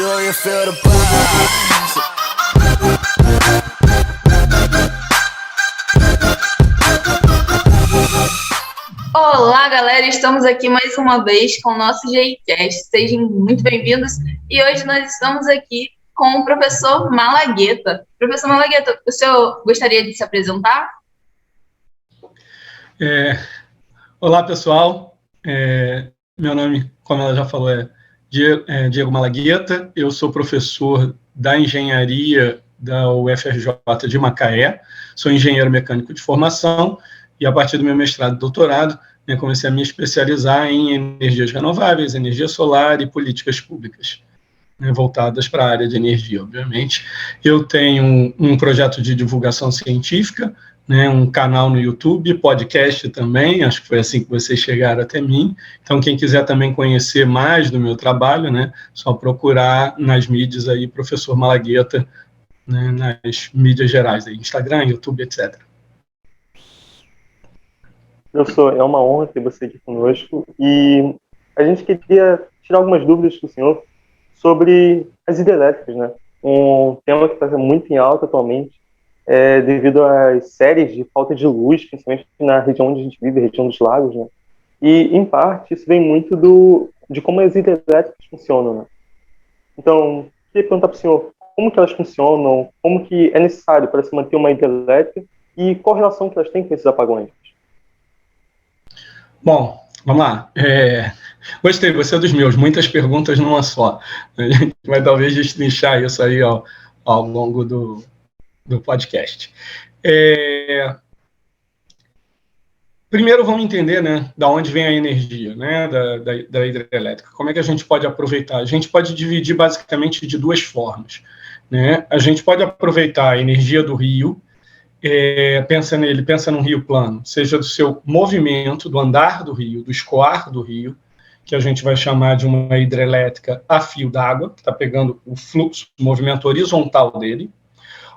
sure you feel the vibes. Olá, galera! Estamos aqui mais uma vez com o nosso GIcast. Sejam muito bem-vindos. E hoje nós estamos aqui com o professor Malagueta. Professor Malagueta, o senhor gostaria de se apresentar? Olá, pessoal. Meu nome, como ela já falou, é Diego Malagueta. Eu sou professor da engenharia da UFRJ de Macaé. Sou engenheiro mecânico de formação e, a partir do meu mestrado e doutorado, comecei a me especializar em energias renováveis, energia solar e políticas públicas, voltadas para a área de energia, obviamente. Eu tenho um projeto de divulgação científica, um canal no YouTube, podcast também, acho que foi assim que vocês chegaram até mim. Então, quem quiser também conhecer mais do meu trabalho, só procurar nas mídias aí, Professor Malagueta, nas mídias gerais, aí, Instagram, YouTube, etc. Professor, é uma honra ter você aqui conosco e a gente queria tirar algumas dúvidas do senhor sobre as hidrelétricas, um tema que está muito em alta atualmente, devido às séries de falta de luz, principalmente na região onde a gente vive, a região dos lagos, E, em parte, isso vem muito de como as hidrelétricas funcionam, Então, queria perguntar para o senhor como que elas funcionam, como que é necessário para se manter uma hidrelétrica e qual relação que elas têm com esses apagões. Bom, vamos lá. Gostei, você é dos meus, muitas perguntas numa só. A gente vai talvez destrinchar isso aí ao longo do podcast. Primeiro vamos entender, da onde vem a energia, da hidrelétrica. Como é que a gente pode aproveitar? A gente pode dividir basicamente de duas formas, A gente pode aproveitar a energia do rio, pensa num rio plano, seja do seu movimento, do andar do rio, do escoar do rio, que a gente vai chamar de uma hidrelétrica a fio d'água, que está pegando o fluxo, o movimento horizontal dele,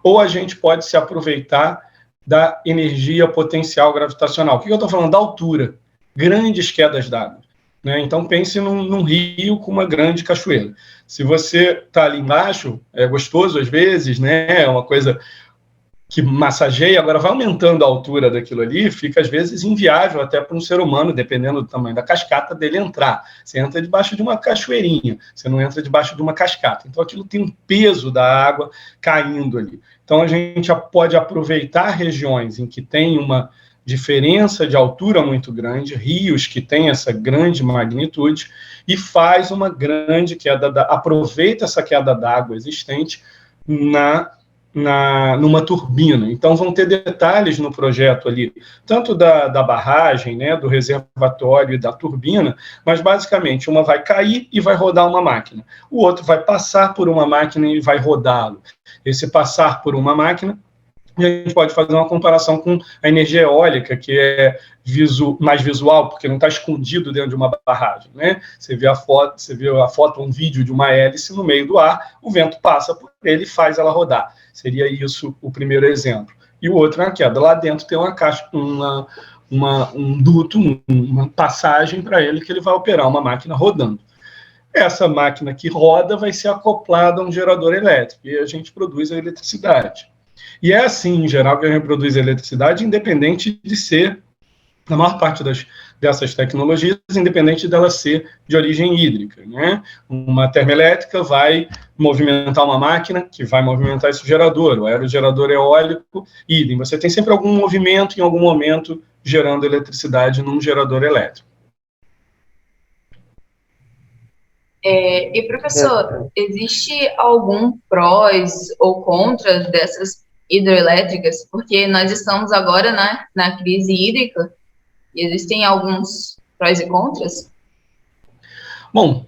ou a gente pode se aproveitar da energia potencial gravitacional. O que eu estou falando? Da altura, grandes quedas d'água. Então, pense num rio com uma grande cachoeira. Se você está ali embaixo, é gostoso às vezes, é uma coisa que massageia, agora vai aumentando a altura daquilo ali, fica às vezes inviável até para um ser humano, dependendo do tamanho da cascata, dele entrar. Você entra debaixo de uma cachoeirinha, você não entra debaixo de uma cascata. Então aquilo tem um peso da água caindo ali. Então a gente pode aproveitar regiões em que tem uma diferença de altura muito grande, rios que têm essa grande magnitude, e faz uma grande queda, aproveita essa queda d'água existente numa turbina. Então, vão ter detalhes no projeto ali, tanto da barragem, do reservatório e da turbina, mas, basicamente, uma vai cair e vai rodar uma máquina. O outro vai passar por uma máquina e vai rodá-lo. Esse passar por uma máquina, a gente pode fazer uma comparação com a energia eólica, que é mais visual, porque não está escondido dentro de uma barragem, Você vê a foto, um vídeo de uma hélice no meio do ar, o vento passa por ele e faz ela rodar. Seria isso o primeiro exemplo. E o outro é a queda. Lá dentro tem uma caixa, um duto, uma passagem para ele que ele vai operar uma máquina rodando. Essa máquina que roda vai ser acoplada a um gerador elétrico e a gente produz a eletricidade. E é assim, em geral, que a gente produz a eletricidade, independente de ser, na maior parte dessas tecnologias, independente dela ser de origem hídrica, Uma termoelétrica vai movimentar uma máquina, que vai movimentar esse gerador, o aerogerador eólico, idem. Você tem sempre algum movimento, em algum momento, gerando eletricidade num gerador elétrico. E, professor, existe algum prós ou contras dessas hidroelétricas? Porque nós estamos agora na crise hídrica, e existem alguns prós e contras? Bom,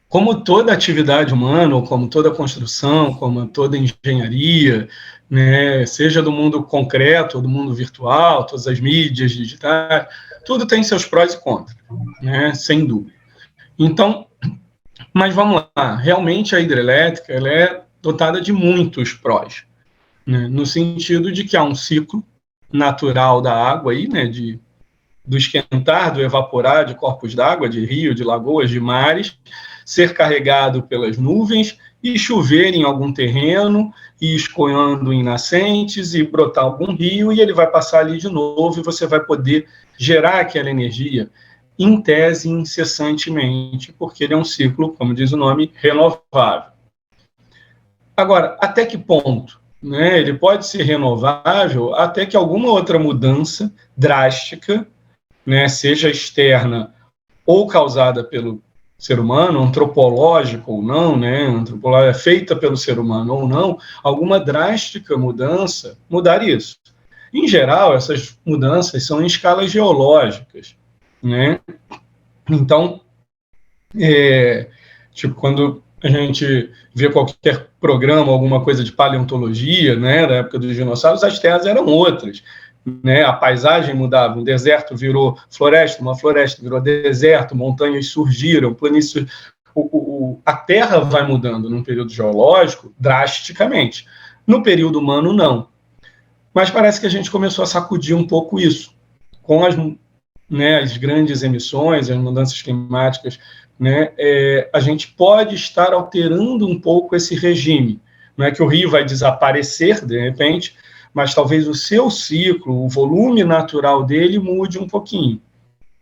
como toda atividade humana, ou como toda construção, como toda engenharia, seja do mundo concreto ou do mundo virtual, todas as mídias digitais, tudo tem seus prós e contras, sem dúvida. Então, mas vamos lá, realmente a hidrelétrica ela é dotada de muitos prós, no sentido de que há um ciclo natural da água aí, do esquentar, do evaporar de corpos d'água, de rio, de lagoas, de mares, ser carregado pelas nuvens e chover em algum terreno, e escoando em nascentes, e brotar algum rio, e ele vai passar ali de novo, e você vai poder gerar aquela energia, em tese, incessantemente, porque ele é um ciclo, como diz o nome, renovável. Agora, até que ponto? Né? Ele pode ser renovável até que alguma outra mudança drástica, né, seja externa ou causada pelo ser humano, antropológico ou não, né, antropológica feita pelo ser humano ou não, alguma drástica mudança mudar isso. Em geral, essas mudanças são em escalas geológicas, né? Então, tipo, quando a gente vê qualquer programa, alguma coisa de paleontologia, né, da época dos dinossauros, as terras eram outras, né, a paisagem mudava, um deserto virou floresta, uma floresta virou deserto, montanhas surgiram, planícies, a terra vai mudando num período geológico drasticamente. No período humano, não. Mas parece que a gente começou a sacudir um pouco isso, com as grandes emissões, as mudanças climáticas, né, a gente pode estar alterando um pouco esse regime. Não é que o rio vai desaparecer, de repente, mas talvez o seu ciclo, o volume natural dele mude um pouquinho.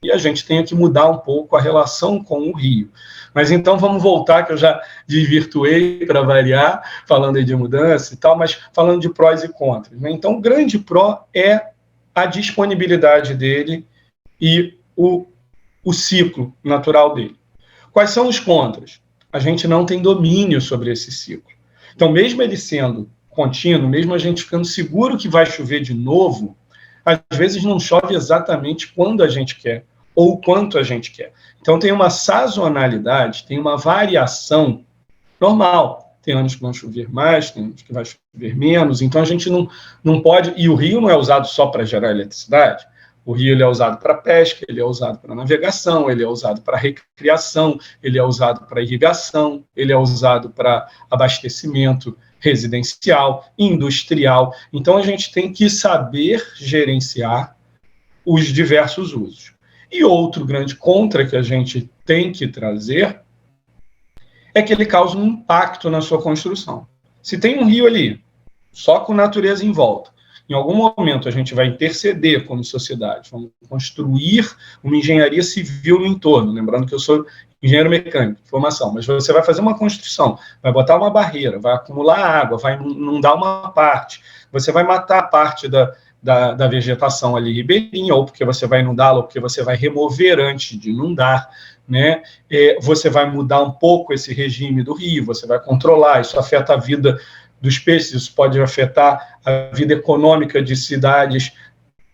E a gente tenha que mudar um pouco a relação com o rio. Mas então vamos voltar, que eu já desvirtuei para variar, falando aí de mudança e tal, mas falando de prós e contras. Né? Então, o grande pró é a disponibilidade dele e o ciclo natural dele. Quais são os contras? A gente não tem domínio sobre esse ciclo. Então, mesmo ele sendo contínuo, mesmo a gente ficando seguro que vai chover de novo, às vezes não chove exatamente quando a gente quer ou quanto a gente quer. Então, tem uma sazonalidade, tem uma variação normal. Tem anos que vão chover mais, tem anos que vai chover menos. Então, a gente não pode... E o rio não é usado só para gerar eletricidade. O rio ele é usado para pesca, ele é usado para navegação, ele é usado para recreação, ele é usado para irrigação, ele é usado para abastecimento residencial, industrial. Então, a gente tem que saber gerenciar os diversos usos. E outro grande contra que a gente tem que trazer é que ele causa um impacto na sua construção. Se tem um rio ali, só com natureza em volta, em algum momento a gente vai interceder como sociedade, vamos construir uma engenharia civil no entorno, lembrando que eu sou engenheiro mecânico de formação, mas você vai fazer uma construção, vai botar uma barreira, vai acumular água, vai inundar uma parte, você vai matar parte da vegetação ali ribeirinha, ou porque você vai inundá-la, ou porque você vai remover antes de inundar, né? Você vai mudar um pouco esse regime do rio, você vai controlar, isso afeta a vida dos peixes, isso pode afetar a vida econômica de cidades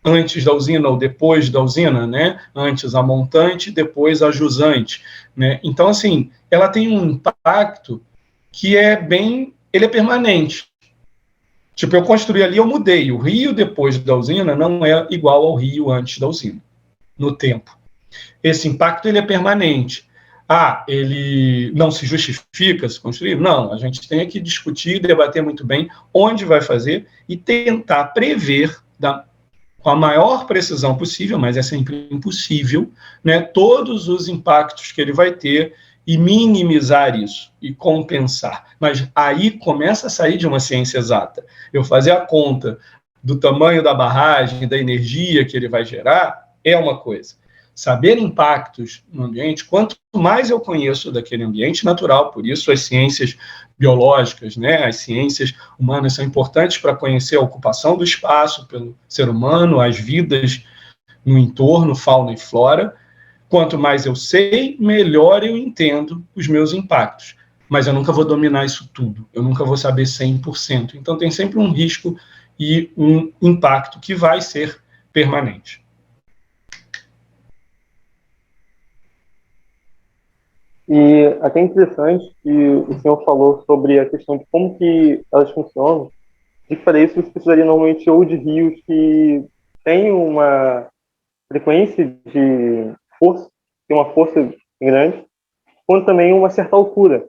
antes da usina ou depois da usina, né? Antes a montante, depois a jusante, né? Então, assim, ela tem um impacto que ele é permanente. Tipo, eu construí ali, eu mudei. O rio depois da usina não é igual ao rio antes da usina, no tempo. Esse impacto ele é permanente. Ele não se justifica se construir? Não, a gente tem que discutir, debater muito bem onde vai fazer e tentar prever com a maior precisão possível, mas é sempre impossível, né, todos os impactos que ele vai ter e minimizar isso e compensar. Mas aí começa a sair de uma ciência exata. Eu fazer a conta do tamanho da barragem, da energia que ele vai gerar, é uma coisa. Saber impactos no ambiente, quanto mais eu conheço daquele ambiente natural, por isso as ciências biológicas, né, as ciências humanas são importantes para conhecer a ocupação do espaço pelo ser humano, as vidas no entorno, fauna e flora. Quanto mais eu sei, melhor eu entendo os meus impactos. Mas eu nunca vou dominar isso tudo, eu nunca vou saber 100%. Então tem sempre um risco e um impacto que vai ser permanente. E até interessante que o senhor falou sobre a questão de como que elas funcionam. E para isso você precisaria normalmente ou de rios que têm uma frequência de força, tem uma força grande, quanto também uma certa altura.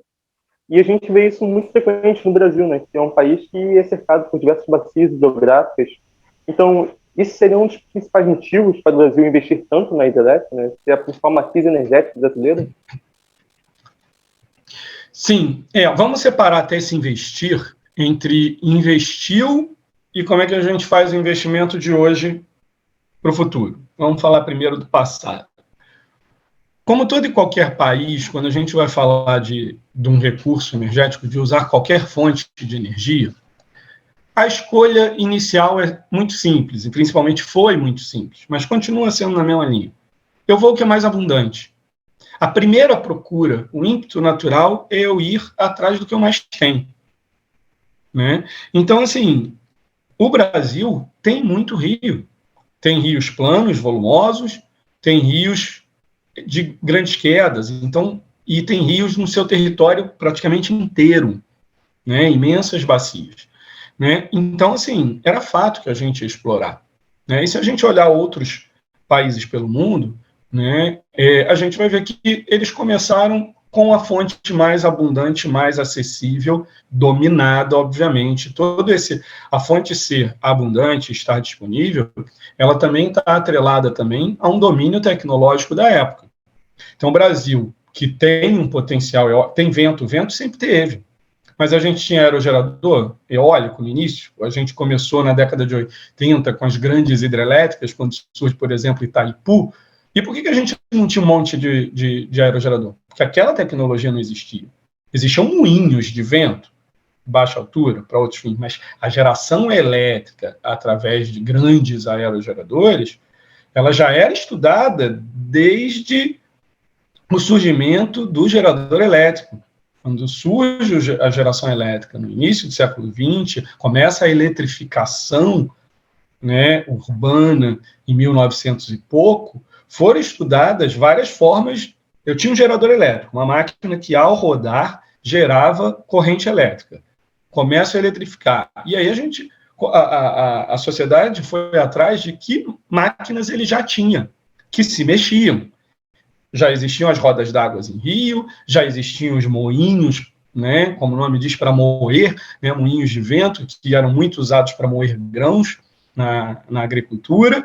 E a gente vê isso muito frequente no Brasil, né? Que é um país que é cercado por diversas bacias hidrográficas. Então, isso seria um dos principais motivos para o Brasil investir tanto na hidrelétrica, né? Ser a principal matriz energética brasileira. Sim, vamos separar até esse investir entre investiu e como é que a gente faz o investimento de hoje para o futuro. Vamos falar primeiro do passado. Como todo e qualquer país, quando a gente vai falar de um recurso energético, de usar qualquer fonte de energia, a escolha inicial é muito simples, e principalmente foi muito simples, mas continua sendo na mesma linha. Eu vou o que é mais abundante. A primeira procura, o ímpeto natural, é eu ir atrás do que eu mais tenho. Né? Então, assim, o Brasil tem muito rio. Tem rios planos, volumosos, tem rios de grandes quedas, e tem rios no seu território praticamente inteiro, né? Imensas bacias. Né? Então, assim, era fato que a gente ia explorar. Né? E se a gente olhar outros países pelo mundo, né, a gente vai ver que eles começaram com a fonte mais abundante, mais acessível, dominada, obviamente. A fonte ser abundante, estar disponível, ela também está atrelada também a um domínio tecnológico da época. Então, o Brasil, que tem um potencial, tem vento sempre teve, mas a gente tinha aerogerador eólico no início, a gente começou na década de 80 com as grandes hidrelétricas, quando surge, por exemplo, Itaipu. E por que a gente não tinha um monte de aerogerador? Porque aquela tecnologia não existia. Existiam moinhos de vento, baixa altura, para outros fins, mas a geração elétrica, através de grandes aerogeradores, ela já era estudada desde o surgimento do gerador elétrico. Quando surge a geração elétrica no início do século XX, começa a eletrificação, né, urbana, em 1900 e pouco, foram estudadas várias formas. Eu tinha um gerador elétrico, uma máquina que, ao rodar, gerava corrente elétrica. Começa a eletrificar. E aí a sociedade foi atrás de que máquinas ele já tinha, que se mexiam. Já existiam as rodas d'água em rio, já existiam os moinhos, né, como o nome diz, para moer, né, moinhos de vento, que eram muito usados para moer grãos na agricultura.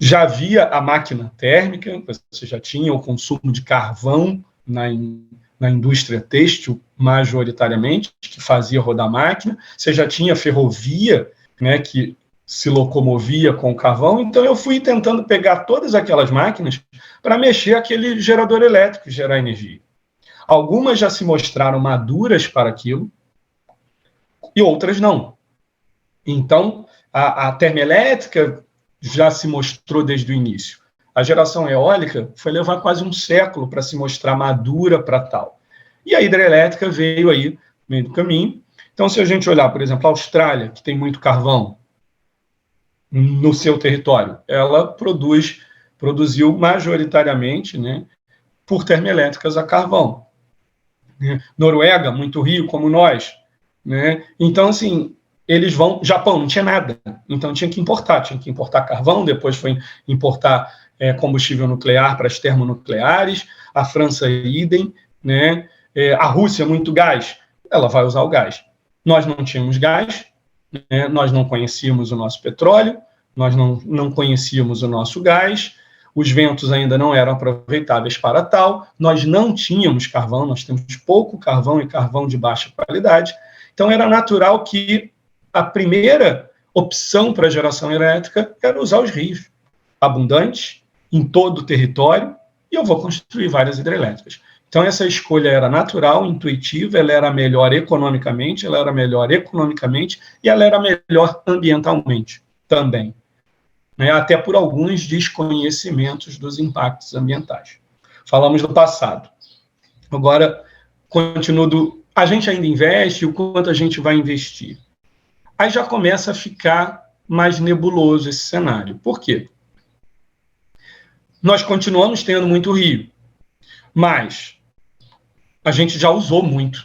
Já havia a máquina térmica, você já tinha o consumo de carvão na indústria têxtil, majoritariamente, que fazia rodar a máquina. Você já tinha ferrovia, né, que se locomovia com carvão. Então, eu fui tentando pegar todas aquelas máquinas para mexer aquele gerador elétrico e gerar energia. Algumas já se mostraram maduras para aquilo e outras não. Então, a termoelétrica já se mostrou desde o início. A geração eólica foi levar quase um século para se mostrar madura para tal. E a hidrelétrica veio aí no meio do caminho. Então, se a gente olhar, por exemplo, a Austrália, que tem muito carvão no seu território, ela produziu majoritariamente, né, por termoelétricas a carvão. Noruega, muito rio, como nós. Né? Então, assim, eles vão... Japão não tinha nada, então tinha que importar carvão, depois foi importar combustível nuclear para as termonucleares, a França idem, né? A Rússia muito gás, ela vai usar o gás. Nós não tínhamos gás, né? Nós não conhecíamos o nosso petróleo, nós não conhecíamos o nosso gás, os ventos ainda não eram aproveitáveis para tal, nós não tínhamos carvão, nós temos pouco carvão e carvão de baixa qualidade, então era natural que a primeira opção para a geração elétrica era usar os rios, abundantes, em todo o território, e eu vou construir várias hidrelétricas. Então, essa escolha era natural, intuitiva, ela era melhor economicamente, e ela era melhor ambientalmente também. Né? Até por alguns desconhecimentos dos impactos ambientais. Falamos do passado. Agora, continuo a gente ainda investe, o quanto a gente vai investir. Aí já começa a ficar mais nebuloso esse cenário. Por quê? Nós continuamos tendo muito rio, mas a gente já usou muito.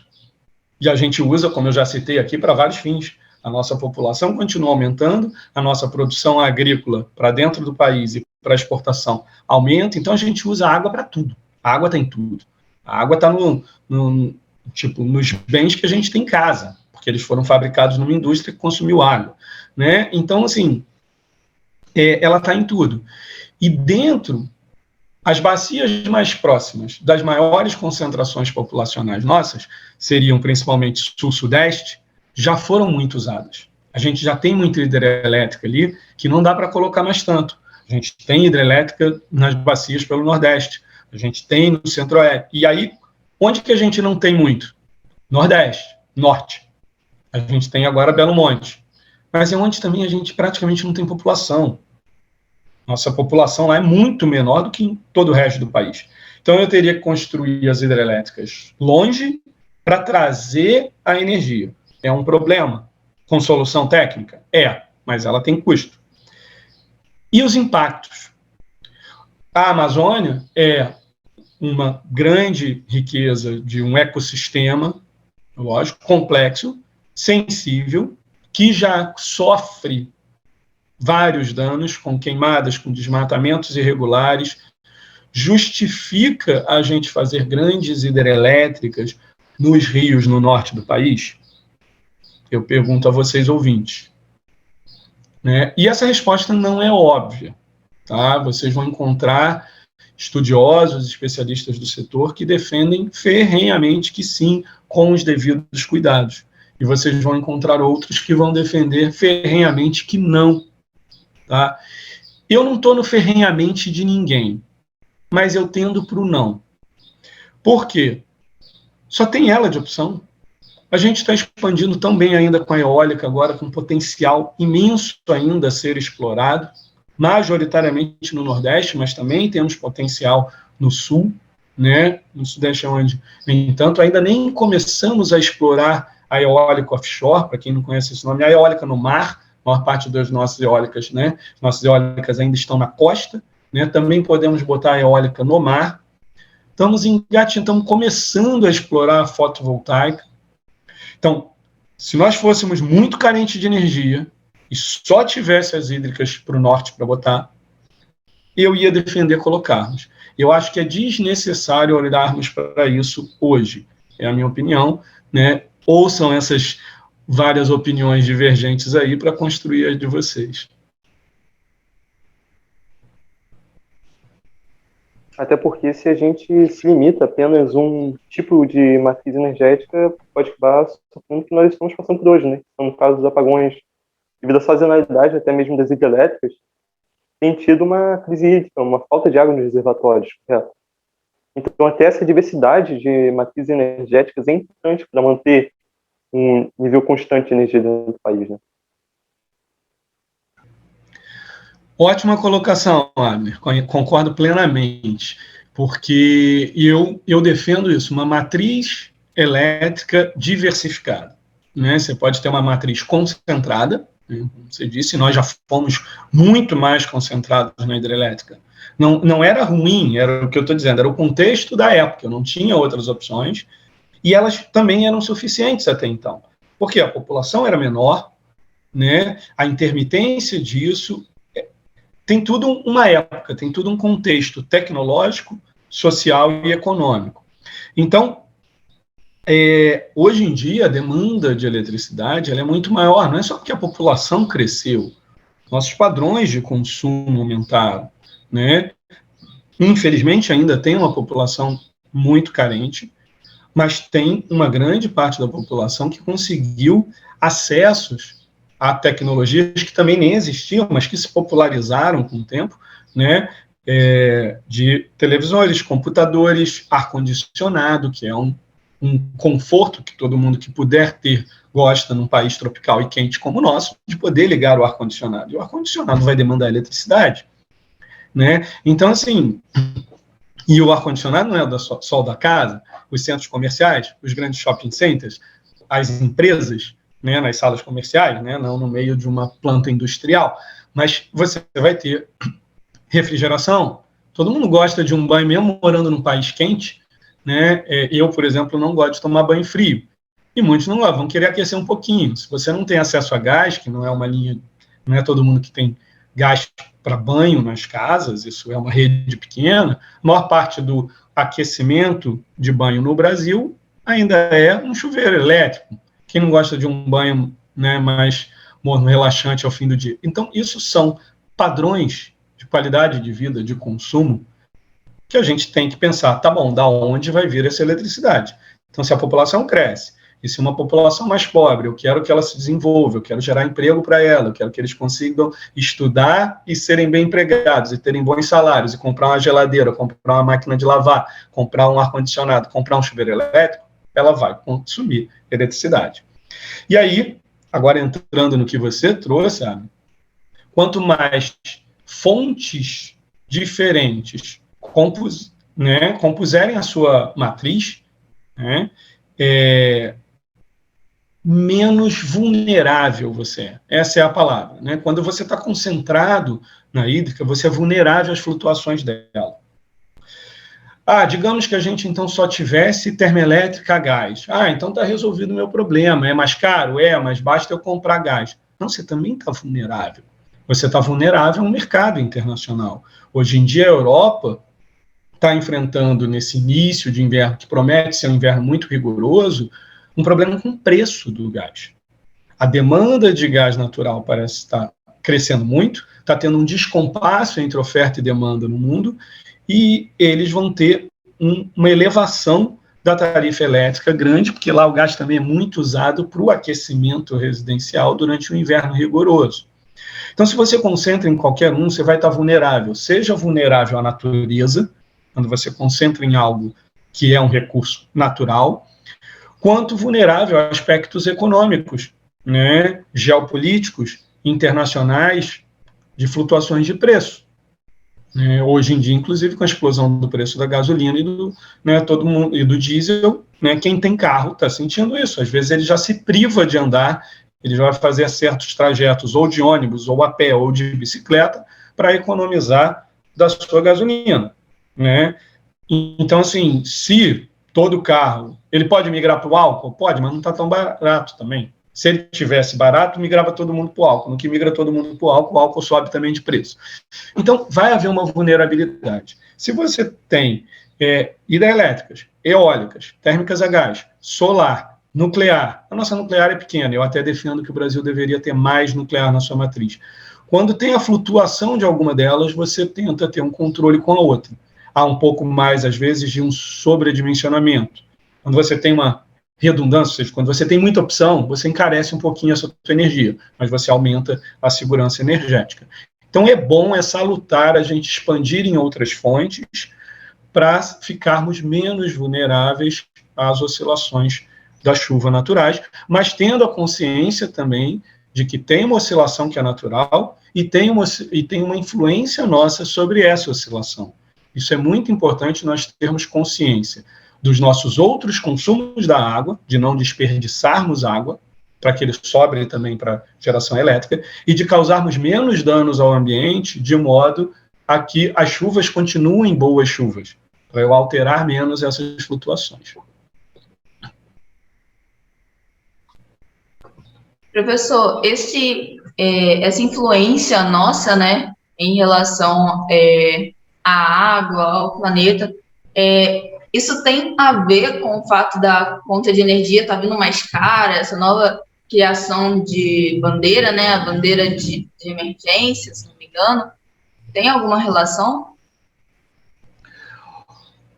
E a gente usa, como eu já citei aqui, para vários fins. A nossa população continua aumentando, a nossa produção agrícola para dentro do país e para exportação aumenta, então a gente usa água para tudo. A água tem tudo. A água está nos bens que a gente tem em casa, porque eles foram fabricados numa indústria que consumiu água. Né? Então, assim, ela está em tudo. E dentro, As bacias mais próximas das maiores concentrações populacionais nossas, seriam principalmente sul-sudeste, já foram muito usadas. A gente já tem muita hidrelétrica ali, que não dá para colocar mais tanto. A gente tem hidrelétrica nas bacias pelo Nordeste, a gente tem no Centro-Oeste. E aí, onde que a gente não tem muito? Nordeste, Norte. A gente tem agora Belo Monte. Mas é onde também a gente praticamente não tem população. Nossa população lá é muito menor do que em todo o resto do país. Então, eu teria que construir as hidrelétricas longe para trazer a energia. É um problema. Com solução técnica? Mas ela tem custo. E os impactos? A Amazônia é uma grande riqueza de um ecossistema, lógico, complexo, sensível, que já sofre vários danos com queimadas, com desmatamentos irregulares, justifica a gente fazer grandes hidrelétricas nos rios no norte do país? Eu pergunto a vocês, ouvintes. Né? E essa resposta não é óbvia. Tá? Vocês vão encontrar estudiosos, especialistas do setor que defendem ferrenhamente que sim, com os devidos cuidados. E vocês vão encontrar outros que vão defender ferrenhamente que não. Tá? Eu não estou no ferrenhamente de ninguém, mas eu tendo para o não. Por quê? Só tem ela de opção. A gente está expandindo tão bem ainda com a eólica agora, com potencial imenso ainda a ser explorado, majoritariamente no Nordeste, mas também temos potencial no Sul, né? No Sudeste, onde, no entanto, ainda nem começamos a explorar a eólica offshore, para quem não conhece esse nome, a eólica no mar, a maior parte das nossas eólicas, né? Nossas eólicas ainda estão na costa, né? Também podemos botar a eólica no mar. Estamos começando a explorar a fotovoltaica. Então, se nós fôssemos muito carentes de energia e só tivesse as hídricas para o norte para botar, eu ia defender colocarmos. Eu acho que é desnecessário olharmos para isso hoje. É a minha opinião, né? Ouçam essas várias opiniões divergentes aí para construir as de vocês. Até porque se a gente se limita a apenas um tipo de matriz energética, pode acabar sofrendo o que nós estamos passando por hoje, né? Então, no caso dos apagões, devido à sazonalidade até mesmo das hidrelétricas, tem tido uma crise hídrica, uma falta de água nos reservatórios, correto? Então, até essa diversidade de matrizes energéticas é importante para manter um nível constante de energia dentro do país, né? Ótima colocação, Abner. Concordo plenamente, porque eu defendo isso, uma matriz elétrica diversificada. Né? Você pode ter uma matriz concentrada, né? Como você disse, nós já fomos muito mais concentrados na hidrelétrica. Não era ruim, era o que eu estou dizendo, era o contexto da época, eu não tinha outras opções, e elas também eram suficientes até então, porque a população era menor, né? A intermitência disso... Tem tudo uma época, tem tudo um contexto tecnológico, social e econômico. Então, hoje em dia, a demanda de eletricidade ela é muito maior, não é só porque a população cresceu, nossos padrões de consumo aumentaram, né? Infelizmente, ainda tem uma população muito carente, mas tem uma grande parte da população que conseguiu acessos a tecnologias que também nem existiam, mas que se popularizaram com o tempo, né, de televisores, computadores, ar-condicionado, que é um conforto que todo mundo que puder ter gosta num país tropical e quente como o nosso, de poder ligar o ar-condicionado. E o ar-condicionado vai demandar eletricidade. Né? Então, assim, e o ar-condicionado não é só da casa, os centros comerciais, os grandes shopping centers, as empresas, né, nas salas comerciais, né, não no meio de uma planta industrial, mas você vai ter refrigeração. Todo mundo gosta de um banho, mesmo morando num país quente, né? Eu, por exemplo, não gosto de tomar banho frio, e muitos não vão querer aquecer um pouquinho. Se você não tem acesso a gás, que não é uma linha, não é todo mundo que tem gás para banho nas casas, isso é uma rede pequena, a maior parte do aquecimento de banho no Brasil ainda é um chuveiro elétrico. Quem não gosta de um banho, né, mais morno, relaxante ao fim do dia? Então, isso são padrões de qualidade de vida, de consumo, que a gente tem que pensar, tá bom, da onde vai vir essa eletricidade? Então, se a população cresce, e se uma população mais pobre, eu quero que ela se desenvolva, eu quero gerar emprego para ela, eu quero que eles consigam estudar e serem bem empregados, e terem bons salários, e comprar uma geladeira, comprar uma máquina de lavar, comprar um ar-condicionado, comprar um chuveiro elétrico, ela vai consumir eletricidade. E aí, agora entrando no que você trouxe, sabe, quanto mais fontes diferentes compuserem a sua matriz, né, menos vulnerável você é. Essa é a palavra. Né? Quando você está concentrado na hídrica, você é vulnerável às flutuações dela. Digamos que a gente então só tivesse termoelétrica a gás. Então está resolvido o meu problema. É mais caro? Mas basta eu comprar gás. Não, você também está vulnerável. Você está vulnerável ao mercado internacional. Hoje em dia, a Europa está enfrentando, nesse início de inverno, que promete ser um inverno muito rigoroso, um problema com o preço do gás. A demanda de gás natural parece estar crescendo muito, está tendo um descompasso entre oferta e demanda no mundo, e eles vão ter uma elevação da tarifa elétrica grande, porque lá o gás também é muito usado para o aquecimento residencial durante o inverno rigoroso. Então, se você concentra em qualquer um, você vai estar vulnerável. Seja vulnerável à natureza, quando você concentra em algo que é um recurso natural, quanto vulnerável a aspectos econômicos, né, geopolíticos, internacionais, de flutuações de preço. Hoje em dia, inclusive, com a explosão do preço da gasolina todo mundo, e do diesel, quem tem carro está sentindo isso. Às vezes ele já se priva de andar, ele já vai fazer certos trajetos ou de ônibus, ou a pé, ou de bicicleta, para economizar da sua gasolina. Então, assim, se todo carro, ele pode migrar para o álcool? Pode, mas não está tão barato também. Se ele tivesse barato, migrava todo mundo para o álcool. No que migra todo mundo para o álcool sobe também de preço. Então, vai haver uma vulnerabilidade. Se você tem hidrelétricas, eólicas, térmicas a gás, solar, nuclear, a nossa nuclear é pequena, eu até defendo que o Brasil deveria ter mais nuclear na sua matriz. Quando tem a flutuação de alguma delas, você tenta ter um controle com a outra. Há um pouco mais, às vezes, de um sobredimensionamento. Quando você tem uma redundância, ou seja, quando você tem muita opção, você encarece um pouquinho a sua energia, mas você aumenta a segurança energética. Então, é bom, é salutar a gente expandir em outras fontes para ficarmos menos vulneráveis às oscilações da chuva naturais, mas tendo a consciência também de que tem uma oscilação que é natural e tem uma influência nossa sobre essa oscilação. Isso é muito importante nós termos consciência dos nossos outros consumos da água, de não desperdiçarmos água, para que ele sobre também para geração elétrica, e de causarmos menos danos ao ambiente, de modo a que as chuvas continuem boas chuvas, para eu alterar menos essas flutuações. Professor, essa influência nossa, né, em relação à água, ao planeta, isso tem a ver com o fato da conta de energia estar vindo mais cara, essa nova criação de bandeira, né, a bandeira de emergência, se não me engano, tem alguma relação?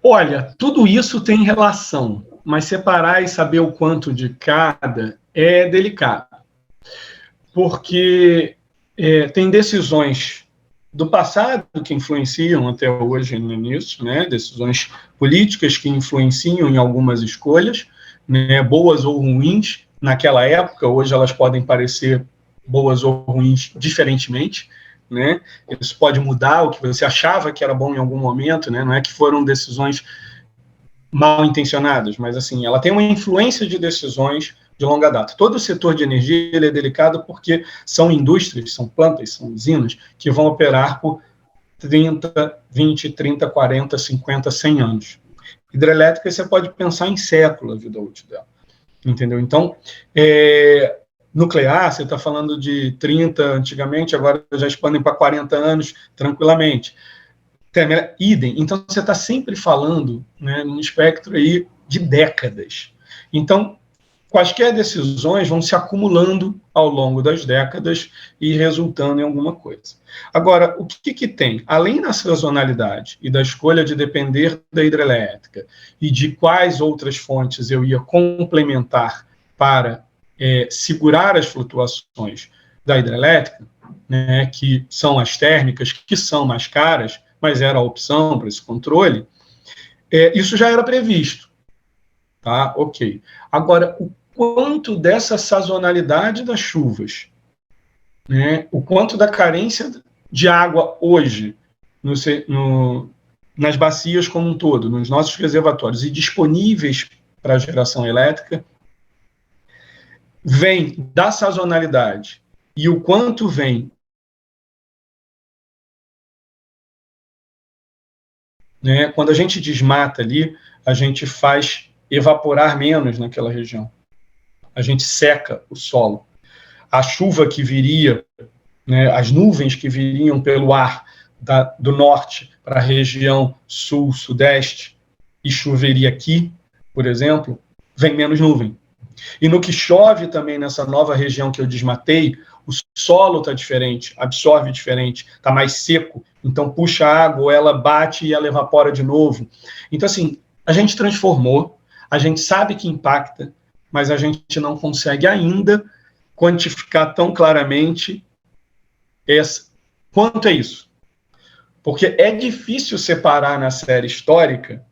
Olha, tudo isso tem relação, mas separar e saber o quanto de cada é delicado, porque tem decisões do passado que influenciam até hoje nisso, né? Decisões políticas que influenciam em algumas escolhas, né? Boas ou ruins naquela época, hoje elas podem parecer boas ou ruins diferentemente, né? Isso pode mudar o que você achava que era bom em algum momento, né? Não é que foram decisões mal intencionadas, mas assim, ela tem uma influência de decisões de longa data. Todo o setor de energia ele é delicado porque são indústrias, são plantas, são usinas que vão operar por 30, 20, 30, 40, 50, 100 anos. Hidrelétrica, você pode pensar em século a vida útil dela. Entendeu? Então, nuclear, você está falando de 30 antigamente, agora já expandem para 40 anos tranquilamente. Idem. Então, você está sempre falando, né, num espectro aí de décadas. Então, quaisquer decisões vão se acumulando ao longo das décadas e resultando em alguma coisa. Agora, o que tem? Além da sazonalidade e da escolha de depender da hidrelétrica e de quais outras fontes eu ia complementar para segurar as flutuações da hidrelétrica, né, que são as térmicas, que são mais caras, mas era a opção para esse controle, isso já era previsto. Tá? Ok. Agora, o quanto dessa sazonalidade das chuvas, né, o quanto da carência de água hoje nas bacias como um todo, nos nossos reservatórios e disponíveis para a geração elétrica, vem da sazonalidade e o quanto vem, né, quando a gente desmata ali, a gente faz evaporar menos naquela região. A gente seca o solo. A chuva que viria, né, as nuvens que viriam pelo ar do norte para a região sul, sudeste, e choveria aqui, por exemplo, vem menos nuvem. E no que chove também nessa nova região que eu desmatei, o solo está diferente, absorve diferente, está mais seco, então puxa a água, ela bate e ela evapora de novo. Então, assim, a gente transformou, a gente sabe que impacta, mas a gente não consegue ainda quantificar tão claramente quanto é isso. Porque é difícil separar na série histórica,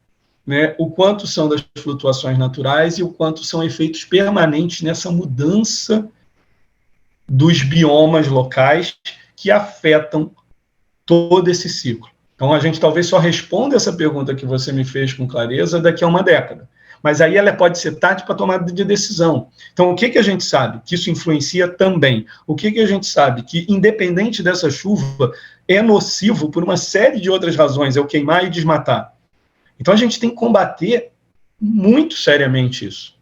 né, o quanto são das flutuações naturais e o quanto são efeitos permanentes nessa mudança dos biomas locais que afetam todo esse ciclo. Então, a gente talvez só responda essa pergunta que você me fez com clareza daqui a uma década. Mas aí ela pode ser tarde para tomada de decisão. Então, o que a gente sabe? Que isso influencia também. O que a gente sabe? Que, independente dessa chuva, é nocivo por uma série de outras razões, é o queimar e desmatar. Então, a gente tem que combater muito seriamente isso,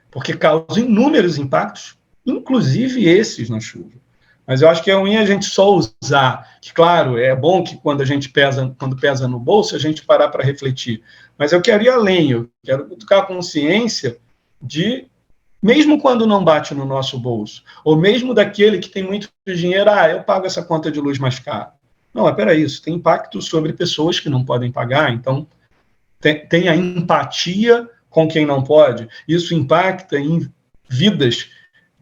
porque causa inúmeros impactos, inclusive esses na chuva. Mas eu acho que é ruim a gente só usar, que claro, é bom que quando pesa no bolso, a gente parar para refletir. Mas eu quero ir além, eu quero tocar a consciência de, mesmo quando não bate no nosso bolso, ou mesmo daquele que tem muito dinheiro, eu pago essa conta de luz mais cara. Não, mas peraí, isso tem impacto sobre pessoas que não podem pagar, então tem a empatia com quem não pode, isso impacta em vidas,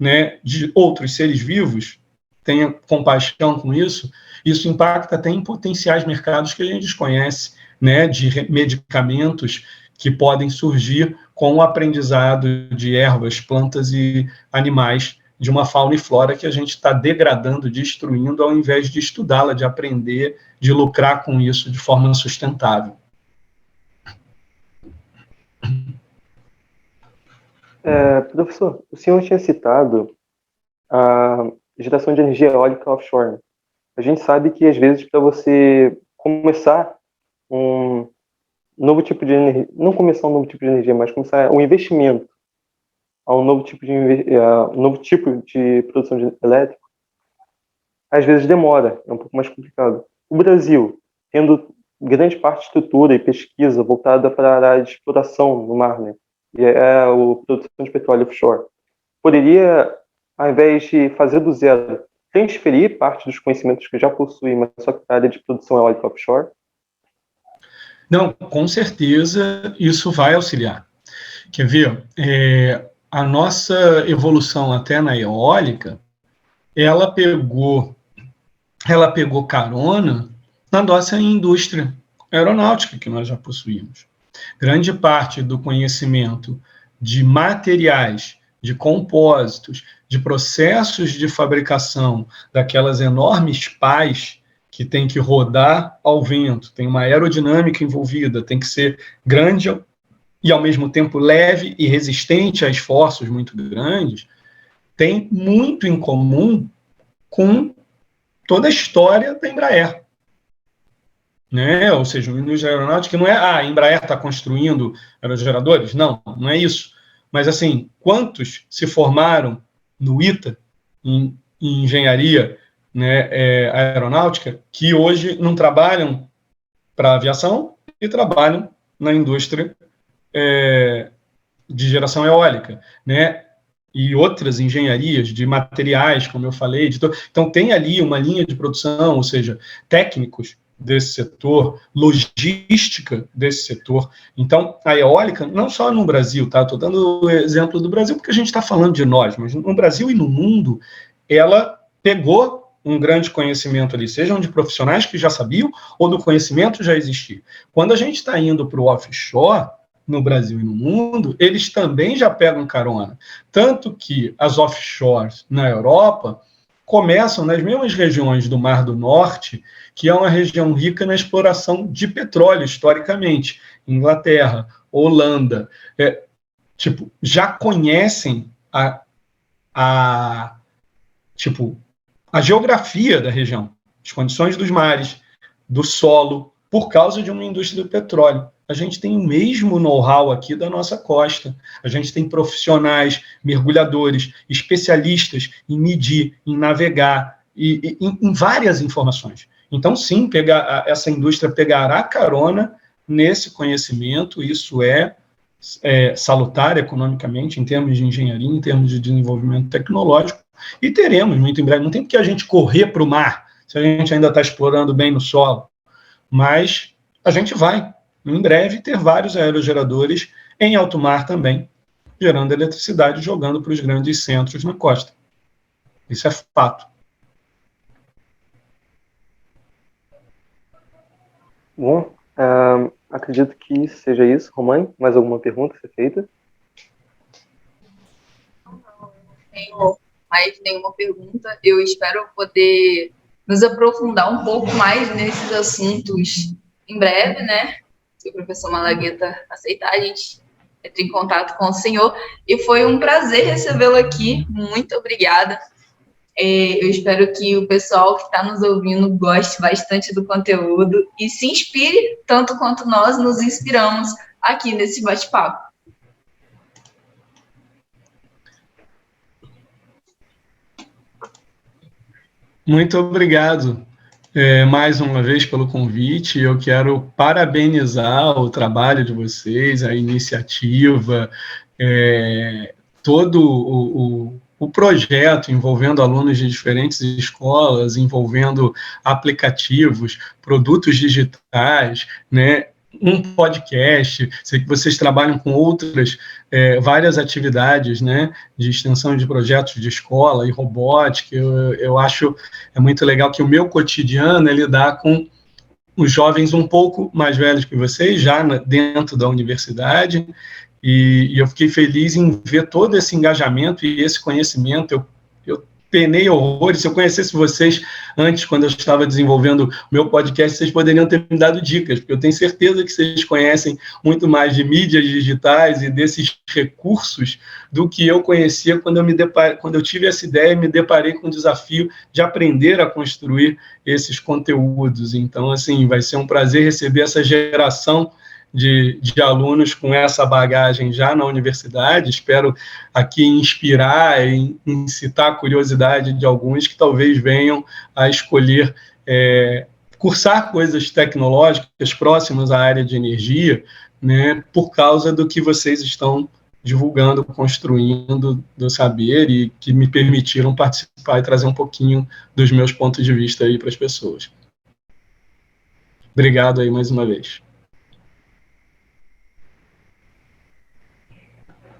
né, de outros seres vivos, tenha compaixão com isso, isso impacta até em potenciais mercados que a gente desconhece, né, de medicamentos que podem surgir com o aprendizado de ervas, plantas e animais de uma fauna e flora que a gente está degradando, destruindo, ao invés de estudá-la, de aprender, de lucrar com isso de forma sustentável. Professor, o senhor tinha citado a geração de energia eólica offshore. A gente sabe que, às vezes, para você começar um novo tipo de energia, não começar um novo tipo de energia, mas começar um investimento a um novo tipo de produção de elétrico, às vezes demora, é um pouco mais complicado. O Brasil, tendo grande parte de estrutura e pesquisa voltada para a área de exploração no mar, né, e a produção de petróleo offshore, poderia, ao invés de fazer do zero, transferir parte dos conhecimentos que já possui, mas só para a área de produção eólica offshore? Não, com certeza isso vai auxiliar. Quer ver? A nossa evolução até na eólica, ela pegou carona na nossa indústria aeronáutica que nós já possuímos. Grande parte do conhecimento de materiais, de compósitos, de processos de fabricação daquelas enormes pás que tem que rodar ao vento, tem uma aerodinâmica envolvida, tem que ser grande e, ao mesmo tempo, leve e resistente a esforços muito grandes, tem muito em comum com toda a história da Embraer. Né? Ou seja, a indústria aeronáutica não é a Embraer está construindo aerogeradores, não é isso. Mas, assim, quantos se formaram no ITA, em engenharia, né, aeronáutica, que hoje não trabalham para a aviação e trabalham na indústria de geração eólica, né? E outras engenharias de materiais, como eu falei. Então, tem ali uma linha de produção, ou seja, técnicos desse setor, logística desse setor. Então, a eólica, não só no Brasil, tá? Estou dando o exemplo do Brasil porque a gente está falando de nós, mas no Brasil e no mundo, ela pegou um grande conhecimento ali, sejam de profissionais que já sabiam ou do conhecimento já existia. Quando a gente está indo para o offshore, no Brasil e no mundo, eles também já pegam carona. Tanto que as offshores na Europa começam nas mesmas regiões do Mar do Norte, que é uma região rica na exploração de petróleo, historicamente. Inglaterra, Holanda, já conhecem a geografia da região, as condições dos mares, do solo, por causa de uma indústria do petróleo. A gente tem o mesmo know-how aqui da nossa costa. A gente tem profissionais, mergulhadores, especialistas em medir, em navegar, e em várias informações. Então, sim, essa indústria pegará carona nesse conhecimento, isso é salutar economicamente, em termos de engenharia, em termos de desenvolvimento tecnológico, e teremos muito em breve. Não tem porque a gente correr para o mar, se a gente ainda está explorando bem no solo, mas a gente vai, em breve, ter vários aerogeradores em alto mar também, gerando eletricidade, jogando para os grandes centros na costa. Isso é fato. Bom, acredito que seja isso. Romane, mais alguma pergunta a ser feita? Não tenho mais nenhuma pergunta. Eu espero poder nos aprofundar um pouco mais nesses assuntos em breve, né? Se o professor Malagueta aceitar, a gente entra em contato com o senhor. E foi um prazer recebê-lo aqui. Muito obrigada. Eu espero que o pessoal que está nos ouvindo goste bastante do conteúdo e se inspire tanto quanto nós nos inspiramos aqui nesse bate-papo. Muito obrigado mais uma vez pelo convite. Eu quero parabenizar o trabalho de vocês, a iniciativa, todo o projeto envolvendo alunos de diferentes escolas, envolvendo aplicativos, produtos digitais, né? Um podcast. Sei que vocês trabalham com outras várias atividades, né, de extensão de projetos de escola e robótica. Eu acho muito legal que o meu cotidiano é lidar com os jovens um pouco mais velhos que vocês, já dentro da universidade, e eu fiquei feliz em ver todo esse engajamento e esse conhecimento. Eu penei horrores. Se eu conhecesse vocês antes, quando eu estava desenvolvendo o meu podcast, vocês poderiam ter me dado dicas, porque eu tenho certeza que vocês conhecem muito mais de mídias digitais e desses recursos do que eu conhecia quando eu tive essa ideia e me deparei com o desafio de aprender a construir esses conteúdos. Então, assim, vai ser um prazer receber essa geração de alunos com essa bagagem já na universidade. Espero aqui inspirar e incitar a curiosidade de alguns que talvez venham a escolher cursar coisas tecnológicas próximas à área de energia, né, por causa do que vocês estão divulgando, construindo do saber, e que me permitiram participar e trazer um pouquinho dos meus pontos de vista aí para as pessoas. Obrigado aí mais uma vez.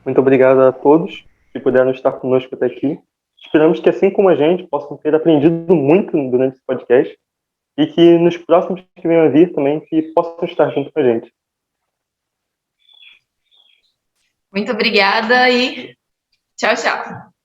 Muito obrigado a todos que puderam estar conosco até aqui. Esperamos que, assim como a gente, possam ter aprendido muito durante esse podcast e que nos próximos que venham a vir também, que possam estar junto com a gente. Muito obrigada e tchau, tchau.